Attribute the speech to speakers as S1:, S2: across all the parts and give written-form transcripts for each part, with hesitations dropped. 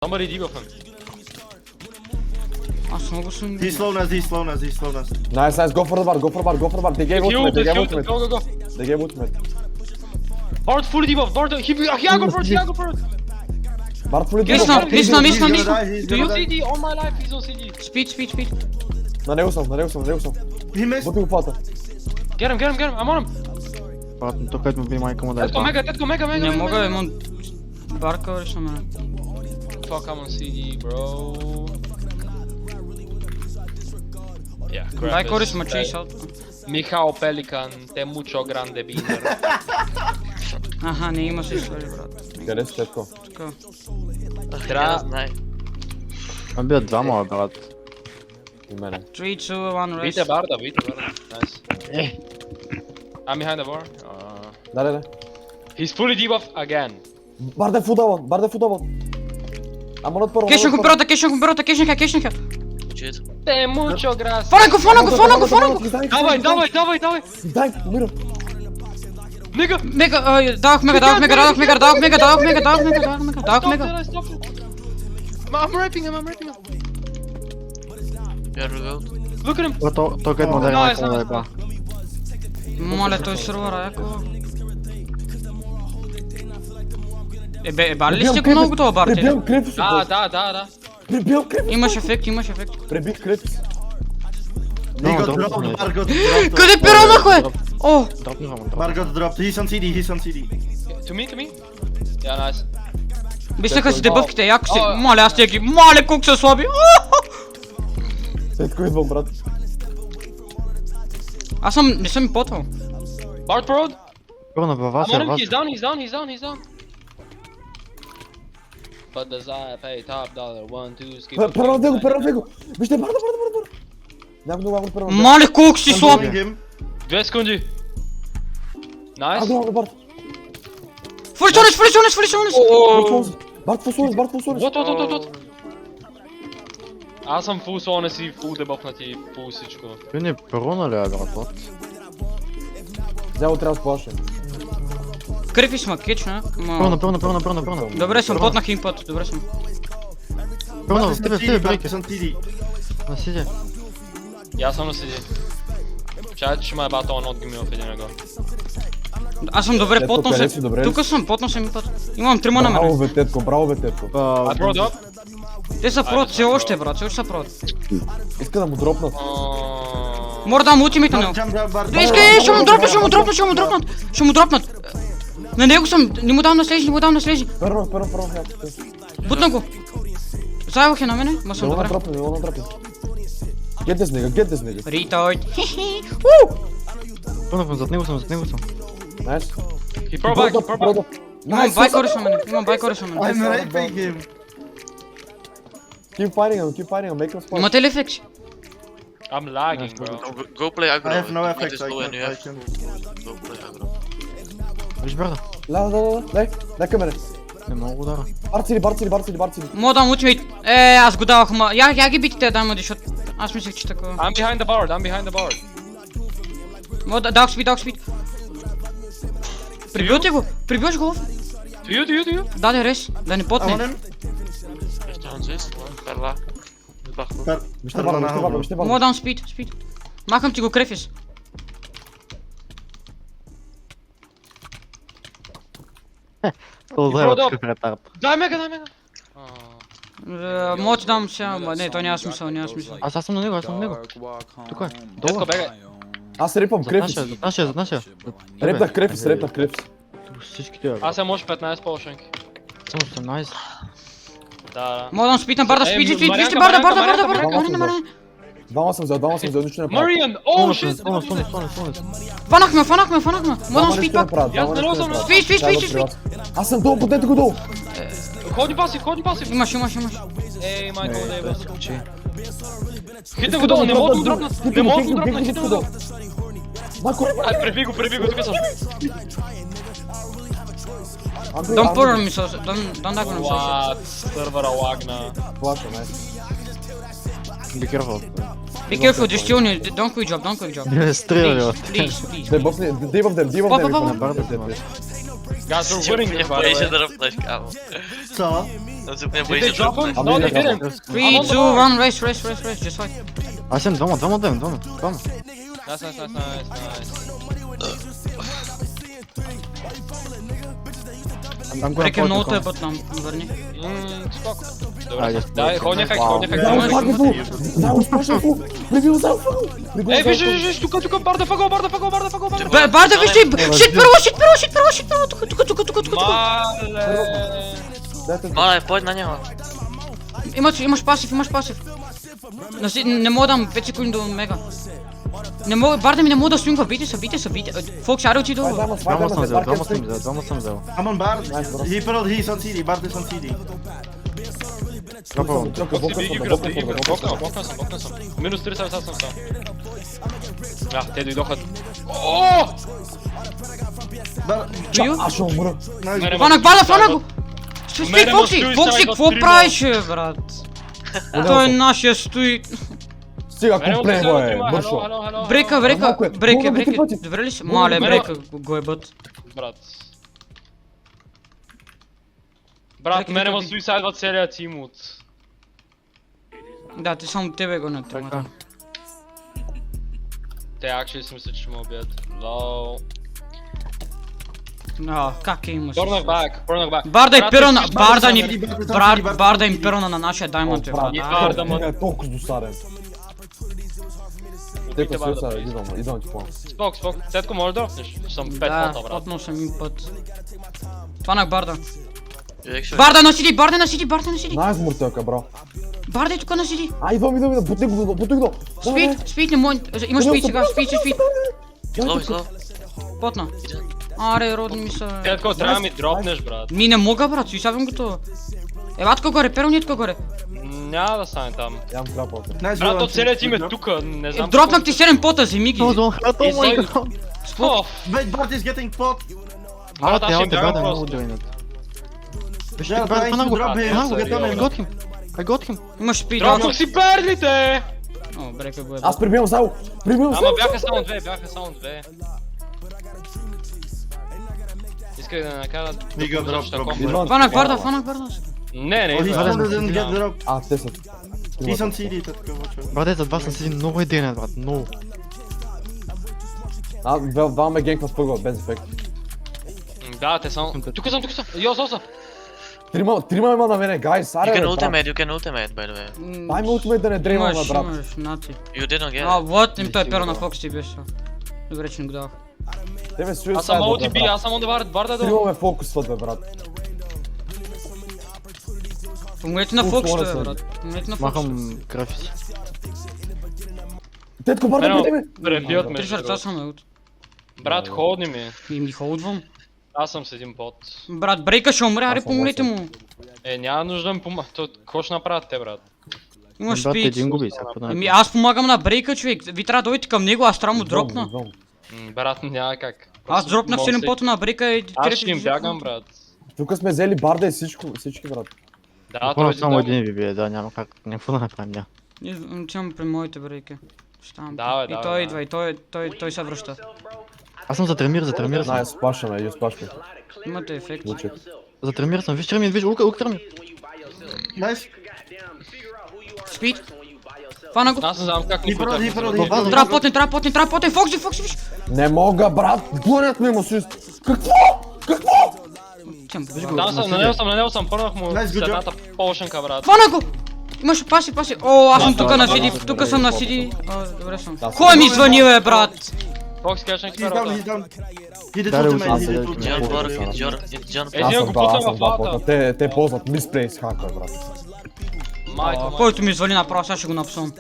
S1: Somebody deep of him.
S2: Аз много съм...
S3: He's slow nas, he's slow nas, he's slow nas.
S4: Nice, nice, go for the bar, go for the bar, go for the bar. They gave ultimate, they gave ultimate.
S1: Go, go, go.
S4: They gave ultimate.
S1: Bard fully deep off, Bard, Hiago for it.
S4: Bart fully
S2: Лично,
S4: deep.
S2: лично, лично,
S3: He's
S2: лично.
S3: gonna die, he's
S1: Do you
S3: gonna die.
S1: CD? On my life, he's on CD.
S2: Speed.
S4: На него съм.
S3: He missed.
S4: Бути го фата.
S1: Get him, I'm on him.
S5: Брат, тук му би майка му да е
S1: Let's go mega.
S2: Не мога, имам... Барка решам, ме.
S1: Fuck, I'm on CD, bro. Yeah, crap.
S2: Дай кориш ма чейш аут.
S1: Михао Пеликан, те mucho grande biner.
S2: Аха, не имаш и свали, брат.
S4: Къде си, Четко?
S2: Така.
S1: Трябва...
S5: Он бил двама, брат.
S4: И мене.
S2: 3, 2, 1,
S1: Вите
S2: rest.
S1: Барда. Nice. I'm behind the bar.
S4: Да.
S1: He's fully deep off again.
S4: Бар да е футбол. Ама not първо.
S2: Кешен хумперота, кешен.
S1: Те mucho gracias.
S2: Фана го!
S1: Давай.
S4: Дай, умирам.
S1: Nigga.
S2: Мега, дадох мега.
S1: Stop it. I'm raping him. Look at him.
S5: Брат, той където му да е майка му да е ба.
S2: Моля, той сервера, яко. Бали ли сте го много това бар, те?
S4: Прибивам Крепис.
S1: Да.
S4: Прибивам Крепис.
S2: Имаш ефект.
S4: Прибих Крепис.
S3: He
S5: No,
S3: got
S5: don't
S3: dropped,
S5: do it.
S3: Bar got dropped.
S2: Къде пиранахме? О!
S5: Дропни вам,
S3: Bar got dropped, he's on CD.
S1: To me. Yeah, nice.
S2: Мислеха си дебъвките, яко си.
S1: О,
S2: Моля, аз теги. Моля, колко са слаби.
S4: Четко идвам, брат.
S2: Аз не съм и потвал.
S1: Bard Pro.
S5: Първо на вас,
S1: I'm on him. He's down. But the Zaya pay top dollar 1, 2 skip.
S4: Първо го. Вижте, Бар. Някой първо.
S2: Моля, колко си слаб.
S3: Following him.
S1: 2 секунди. Nice.
S4: Агро, Бар.
S2: Фулисонес!
S4: Барт фусонес.
S1: What? Аз съм full sonus и full дебъфнат и full всичко.
S5: Той не прона ли е, брат?
S4: Дявол трябва да сплаша.
S2: Крепи сма, кечна.
S5: Прона.
S2: Добре съм, потнах им път, добре съм.
S5: Прона,
S3: He's
S5: с
S3: on
S5: тебе,
S3: CD,
S5: брейки.
S3: He's on CD.
S5: На сиде.
S1: И аз съм на CD. Чай, че ме е батал нот гими в един него.
S2: Аз съм добре,
S4: Тетко,
S2: потнал
S4: къде
S2: се.
S4: си, добре ли
S2: Тук съм, потнал се ми път. Имам трима на
S4: Браво
S2: мене.
S4: бе, Тетко.
S1: I brought up.
S2: Те са прот, все още, брат, все още са прот.
S4: Иска да му дропнат.
S2: Мора да дам ултимейта на него.
S3: Jump, Bar.
S2: Искай, ще му дропнат. На него съм, не му дам на слежи.
S4: Първо.
S2: Бутна го. Заевах е на мене, ма съм
S4: Не
S2: добре.
S4: на дропнат. Get this nigga.
S2: Retard.
S5: Прона, зад него съм.
S4: Nice.
S1: He pro back.
S2: Имам байкори са мене,
S3: I'm raping him.
S4: Keep fighting him, make him splash.
S2: Имате ли ефекти?
S1: I'm lagging, bro.
S6: Go play aggro.
S3: I have no
S6: Mid
S3: effects,
S6: is
S3: I
S6: low and you have
S3: can.
S6: go play aggro.
S5: Виж, брата.
S4: Дай камера.
S5: Не мога да удара.
S4: Бар сили.
S2: Мога да дам ултимейт. Аз го давах, ма. Я ги бити те дам, защото аз мислех, че такова.
S1: I'm behind the bar.
S2: Мога да, дах спид. Прибиваш го.
S1: To you.
S2: Даде рес, да не
S3: I
S2: потне.
S3: want him.
S6: Just down this. Perla.
S3: Bar.
S4: Вижте бар.
S2: Мога да дам спид. Махам ти го крефис.
S5: Това
S1: Bro,
S5: е такъв ретард.
S1: Дай мега.
S2: Мога да дам сега, ма не, то няма смисъл.
S5: Аз съм на него. Тук е.
S1: Let's go back.
S4: Аз рипам
S5: Зад
S4: Крепис.
S5: нашия.
S4: Репнах Крепис.
S5: Тук всички тия.
S1: Аз съм още 15 полшенки.
S5: Съм 18.
S1: Да.
S2: Мога да дам спид на барда, спид. Вижте
S1: Марянка,
S2: барда.
S1: Марянка.
S2: Марина.
S4: Двама съм взел, нищо не правя.
S1: Marian! Oh shit!
S5: Стонес.
S2: Фанахме. Мога да дам спид пак. Спид.
S4: Аз съм долу, поднете го долу.
S1: Ходи пасив!
S2: Имаш.
S1: Ей, Майкъл Дейвис. Хитна го долу, не мога да го дропнат, хитна го долу. Ай, преби го, тук съм.
S2: Don't put on me, don't dag on him.
S1: What? Сървъра лагна.
S5: Be careful.
S2: Be careful, just chill, don't quick job.
S5: Не стреляй,
S2: Please.
S4: Debuff them.
S2: Pop.
S5: На барда.
S1: Guys, we're winning this, by
S6: Boję
S1: the
S6: się
S1: way.
S6: dropnąć, kawał.
S3: Co?
S6: Nie boję
S1: Did
S6: się
S1: they drop him?
S6: dropnąć.
S1: No, they didn't.
S2: 3, 2, 1, race, just fight.
S5: Asem, двама.
S1: Nice.
S5: I'm gonna
S2: Break him
S5: port
S2: note,
S5: the
S2: but нам верни.
S1: Spoko.
S5: А,
S1: Dobra.
S5: jest-
S1: Daj, chodź efekt,
S4: Wow.
S1: chodź efekt.
S4: Zau,
S1: chodź
S4: fucking
S1: efekt.
S4: full! Zau, fucking full! Preview, Zau, full!
S1: Ej, wiesz, tuka, barda fago.
S2: Барда вижте, shit перо, тука.
S1: Male.
S6: Male, chodź na niego.
S2: Имаш пасив. Не мога да дам 5 секунди до мега. Не мога, Барда ми не мога да свингва, бийте се. Фокс, аре отиде долу.
S4: Vamos,
S5: Двама съм взел.
S3: I'm on bar. He's on CD, Bard is on CD.
S5: Дропвам.
S1: Бокна съм. Минус 3 съм сам. Те дойдоха. О!
S2: Чую?
S4: Аз ще умра.
S3: Nice.
S2: Фанак, Барда, фанак го! Спит,
S1: Мене
S2: Фокси,
S1: ме
S2: Фокси,
S1: стои
S2: какво
S1: сега
S2: правиш, брат? Той нашия стои.
S4: Стига, комплейн, бе, бършо.
S2: Брейка. Добре ли си? Мале, брейка го ебат.
S1: Брат, мене ме суисайдва целият тим от...
S2: Да, ти само тебе го натримат.
S1: Те actually си мисля, че ще ме убият. Лоу.
S2: Как е имаш?
S1: Порнах бак.
S2: Барда и
S1: Брат,
S2: перона,
S1: ти
S2: Барда ни...
S3: Барда,
S2: Барда им перона на нашия даймонд е, брат.
S1: И Барда, ма.
S4: Е толкова досаден. Тека се сега, идвам ти план.
S1: Спок. Цетко, може да ропнеш? Съм 5
S2: Да,
S1: фота, брат.
S2: потнал съм един път. Фанак Барда.
S6: Direction.
S2: Барда на CD!
S4: Найс муртелка, бро.
S2: Барда е тук на CD!
S4: Идвам, бутни го.
S2: Спит, не може... Имаш спит сега, спит.
S6: Slow.
S2: Потна. Аре, родни ми са...
S1: Цетко, трябва да ми дропнеш, брат.
S2: Ми не мога, брат, суисавам готово. Ева тук горе, перо тук горе.
S1: Няма да стане там.
S4: Ям трапал.
S3: Nice.
S1: Брат, то целият тим е тука, не знам...
S2: Дропнах ти 7 пота, вземи ги.
S1: Оф!
S3: Wait, Bard is getting pot.
S1: Брат, аз ще им бягам
S5: много
S1: просто.
S5: джойнат. Вижте,
S3: Yeah, trying to drop him.
S5: I got him.
S2: Имаш спит,
S1: Дропнах си перлите!
S2: О, брека го е.
S4: Аз прибивам Зау.
S1: Ама бяха само две. Исках да накарат...
S3: We got drop.
S4: Идвам.
S2: Фанак Барда.
S1: Не,
S3: Oh, he
S1: идва.
S3: still didn't get drop.
S4: А, те са.
S3: He's on CD, Tetko, watch out.
S5: Брат, зад вас съм седи много единен, брат, много.
S4: Двама ме генкват първо, без ефект.
S1: Да, те само... Тук съм. Йо.
S4: Трима има на мене, гайс,
S6: You
S4: аре
S6: can
S4: бе, брат.
S6: ultimate, by the way.
S4: Дай ми ултимейт да не дреймаме, брат.
S2: Имаш, нати.
S6: You didn't get
S2: А,
S6: it.
S2: вот им той перо на Фокс ти беше. Добре, че не го дадох.
S4: Те ме
S1: Аз съм
S4: суисайдват, бе,
S1: OTP,
S4: брат.
S1: аз съм on the Барда долу.
S4: Трима ме фокусват, бе, брат.
S2: Помогнете на Фокс,
S4: Отворя
S2: бе,
S4: се.
S2: брат. Помогнете на Фокс.
S5: Махам графици.
S4: Тетко, барда,
S1: Мене
S4: биде ме.
S1: пребият ме.
S2: Три сърца съм ут.
S1: Брат, ходни ми.
S2: И ми холдвам.
S1: Аз съм с един бот.
S2: Брат, брейка ще умре, аре
S4: съм
S2: помогнете
S4: осем.
S2: му.
S1: Няма нужда да ми помага. Какво ще направят те, брат?
S2: Имаш
S5: Брат,
S2: спит.
S5: един губи, сега по
S2: Еми аз помагам на брейка, човек. Ви трябва да дойдете към него, аз трябва да му дропна.
S4: Идвам.
S1: Брат, няма как.
S2: Аз дропнах 7 пота на брейка и...
S1: Аз ще им бягам, брат.
S4: Тук сме взели барда и всички, брат.
S1: Да,
S5: Хора,
S1: той
S5: само един ви бие, да, няма как, какво да направим, да.
S2: Отивам при моите брейки. Щам.
S1: Давай,
S2: И
S1: давай,
S2: той
S1: давай.
S2: идва, и той се връща.
S5: Аз съм за тремир съм.
S4: Найс, спашаме, ю спашме.
S2: Имате ефект.
S4: Лучек.
S5: За тремир съм, виж тремир, виж, лук тремир.
S3: Nice.
S2: Спит. Фана го.
S1: Аз не знам как ни
S3: He
S2: Трябва потен, Фокси, виж.
S4: Не мога, брат, гонят ме му суис. Какво?
S2: Чем
S1: Там съм, на него съм, пърнах му
S3: Nice,
S1: с
S3: good job.
S1: едната полшенка, брат.
S2: Фана го! Имаш паси. О, аз съм тук на CD, тук съм на CD. Добре съм. Кой ми звъни, бе, брат?
S1: Фокс кешен
S3: He's down, he's down. He did
S4: Дали
S3: ultimate,
S4: аз
S3: he
S4: сега
S3: did
S4: ще
S3: ultimate.
S6: John Borg, John
S1: Е,
S4: Аз
S1: Един
S4: съм
S1: го путам
S4: два
S1: в главата.
S4: пота. Те ползват мисплейс хака, брат.
S1: Майко,
S2: Който ми звъни направо, сега ще го напсувам.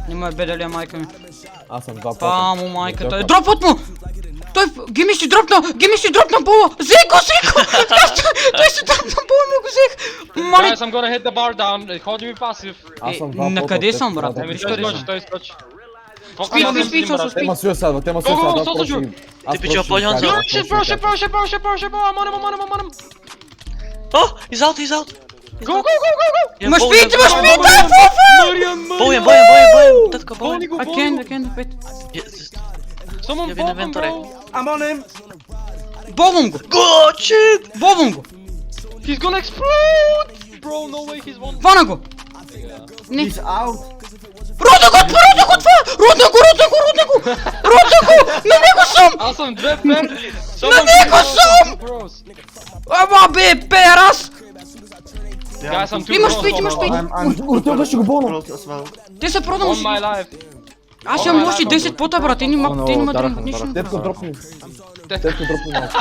S2: Не ме бе дали е майка ми.
S4: Аз съм два пота.
S2: Памо, майката. Дропът му! Той гими си дропна бола! Взех го! Той си дропна бола, ми го взех! Мали!
S1: Guys, I'm gonna hit the bar down. Ходи ми пасив.
S4: Аз съм два
S2: на
S4: пота,
S2: къде
S4: те
S2: съм,
S4: са
S2: брат?
S4: два
S1: Еми,
S2: Виж
S4: пота.
S1: той
S2: къде
S1: скочи,
S2: съм.
S1: той скочи.
S2: Спит,
S1: Фокс,
S2: спит,
S1: брат.
S4: Те ма суисайдват,
S1: Go, go,
S4: аз
S1: Сосо,
S4: просто
S6: Ти пичо, понял за-
S1: Shit, bro, I'm on him.
S6: Oh, he's out.
S1: Go.
S2: Имаш спит!
S6: Боем, Tetko,
S1: Болни
S6: bojem.
S1: го,
S2: I
S1: болни го.
S2: can't, wait.
S6: Yes,
S1: Someone
S6: Я ви на
S1: pop him,
S6: вентуре.
S1: bro.
S3: I'm on him.
S2: Boven го!
S6: Go, shit!
S2: Boven го!
S1: He's gonna explode! Bro, no way, he's one.
S2: Вана го! Не.
S3: He's out.
S2: Родна го това! Родна го! На него съм!
S1: Аз съм 2 перли!
S2: На него съм! Ама бе, перас!
S1: Guys, I'm too
S2: Имаш
S1: close,
S2: пит, имаш
S1: bro.
S2: пит!
S4: Уртел беше го болно.
S3: Close as well.
S2: Те са продам
S1: On my life.
S2: Аз имам още 10 пота, брат, те няма нищо.
S4: Детко дропни. Детко дропни малко.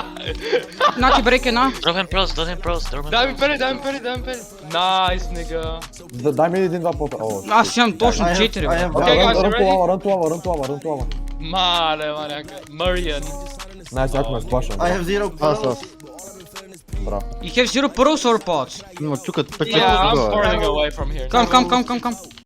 S2: На ти брек една.
S6: Drop him pros.
S1: Дай ми пери. Nice, nigga.
S4: Дай ми един-два пота. О,
S2: Аз имам точно
S3: I
S2: 4,
S3: have
S2: бе.
S1: Okay, guys, you ready?
S4: Рън туава.
S1: Мале, маняка. Marian.
S4: Найс, як ме сплаша.
S3: I have zero
S5: Аз,
S3: pearls.
S5: аз.
S4: Браво.
S2: You have 0 pearls or pots?
S5: Има чукат 5
S1: Yeah, I'm
S5: чукат.
S1: running away from here.
S2: Come.